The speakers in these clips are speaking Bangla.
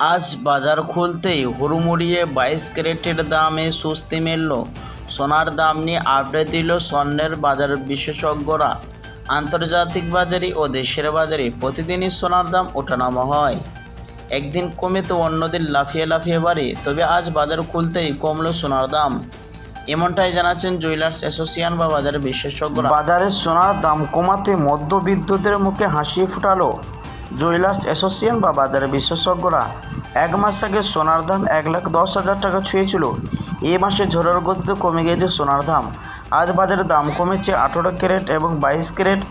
আজ বাজার খুলতেই হুড়মুড়িয়ে 22 ক্যারেটের দামে স্বস্তি মিলল। সোনার দাম নিয়ে আপডেট দিল স্বর্ণের বাজার বিশেষজ্ঞরা। আন্তর্জাতিক বাজারে ও দেশের বাজারে প্রতিদিনই সোনার দাম ওঠানামা হয়। একদিন কমে তো অন্যদিন লাফিয়ে লাফিয়ে বাড়ে। তবে আজ বাজার খুলতেই কমল সোনার দাম, এমনটাই জানাচ্ছেন জুয়েলার্স অ্যাসোসিয়েশন বা বাজারের বিশেষজ্ঞরা। বাজারে সোনার দাম কমাতে মধ্যবিত্তদের মুখে হাসি ফোটালো জুয়েলার্স অ্যাসোসিয়েশন বা বাজারের বিশেষজ্ঞরা। এক মাস আগে সোনার দাম 1,10,000 টাকা ছুঁয়েছিল। এই মাসে ঝড়ের গতিতে কমে গিয়েছে সোনার দাম। আজ বাজারে দাম কমেছে 18 ক্যারেট এবং 22 ক্যারেট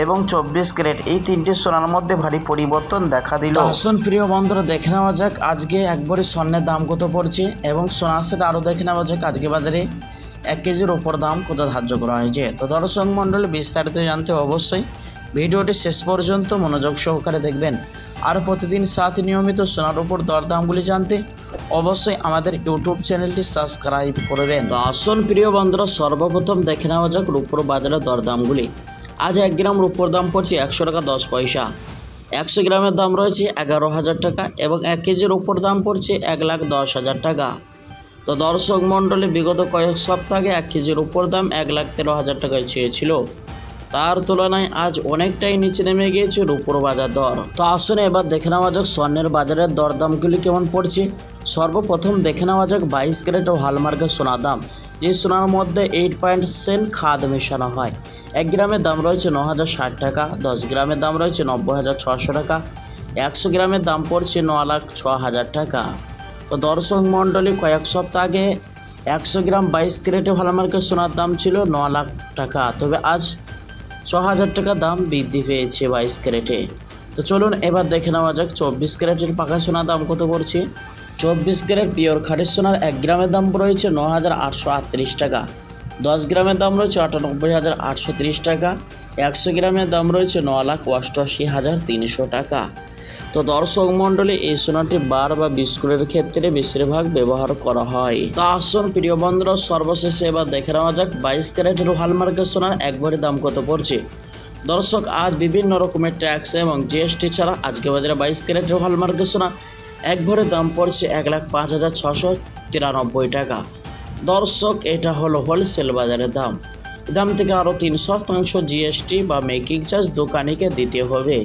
এবং 24 ক্যারেট, এই তিনটি সোনার মধ্যে ভারী পরিবর্তন দেখা দিল। আসুন প্রিয় বন্ধুরা, দেখে নেওয়া যাক আজকে একবারে স্বর্ণের দাম কত পড়ছে এবং সোনার সাথে আরও দেখে নেওয়া যাক আজকে বাজারে 1 কেজির ওপর দাম কত ধার্য করা হয়েছে। তো দর্শক মণ্ডলী, বিস্তারিত জানতে অবশ্যই ভিডিওটি শেষ পর্যন্ত মনোযোগ সহকারে দেখবেন। আর প্রতিদিন সাথে নিয়মিত সোনার উপর দরদামগুলি জানতে অবশ্যই আমাদের ইউটিউব চ্যানেলটি সাবস্ক্রাইব করবেন। তো আসুন প্রিয় বন্ধুরা, সর্বপ্রথম দেখে নেওয়া যাক রূপোর বাজারের দরদামগুলি। আজ 1 গ্রাম রূপোর দাম পড়ছে 100 টাকা 10 পয়সা। 100 গ্রামের দাম রয়েছে 11,000 টাকা এবং 1 কেজির উপর দাম পড়ছে 1,10,000 টাকা। তো দর্শক মণ্ডলী, বিগত কয়েক সপ্তাহে 1 কেজির উপর দাম 1,13,000 টাকায় চেয়েছিল। তার তুলনায় আজ অনেকটাই নিচে নেমে গিয়েছে রূপোর বাজার দর। তো আসুন এবার দেখে নেওয়া যাক স্বর্ণের বাজারের দরদামগুলি কেমন পড়ছে। সর্বপ্রথম দেখে নেওয়া যাক 22 ক্যারেট ও হলমার্কের সোনার দাম, যে সোনার মধ্যে 8% খাদ মেশানো হয়। 1 গ্রামের দাম রয়েছে 9,060 টাকা, 10 গ্রামের দাম রয়েছে 90,600 টাকা, 100 গ্রামের দাম পড়ছে 9,06,000 টাকা। তো দর্শক মণ্ডলী, কয়েক সপ্তাহ আগে 100 গ্রাম 22 ক্যারেটে হলমার্কের সোনার দাম ছিল 9 লাখ টাকা, তবে আজ 6,000 টাকা দাম বৃদ্ধি পেয়েছে 22 ক্যারেটে। তো চলুন এবার দেখে নেওয়া যাক 24 ক্যারেটের পাকা সোনার দাম কত পড়ছে। 24 ক্যারেট পিওর খাঁটি সোনার 1 গ্রামের দাম রয়েছে 9,838 টাকা, 10 গ্রামের দাম রয়েছে 98,830 টাকা, 100 গ্রামের দাম রয়েছে 9,88,300 টাকা। তো দর্শক মণ্ডলী, এই সোনাটি বার বা বিস্কুটের ক্ষেত্রে বেশিরভাগ ব্যবহার করা হয়। তো আসুন প্রিয় বন্ধুরা, সর্বশেষে এবার দেখে নেওয়া যাক 22 ক্যারেটের হলমার্কের সোনার এক ভরি দাম কত পড়ছে। দর্শক, আজ বিভিন্ন রকমের ট্যাক্স এবং জিএসটি ছাড়া আজকে বাজারে 22 ক্যারেটের হলমার্কের সোনা এক ভরির দাম পড়ছে 1,05,693 টাকা। দর্শক, এটা হলো হোলসেল বাজারের দাম। দাম থেকে আরও 3% জিএসটি বা মেকিং চার্জ দোকানিকে দিতে হবে।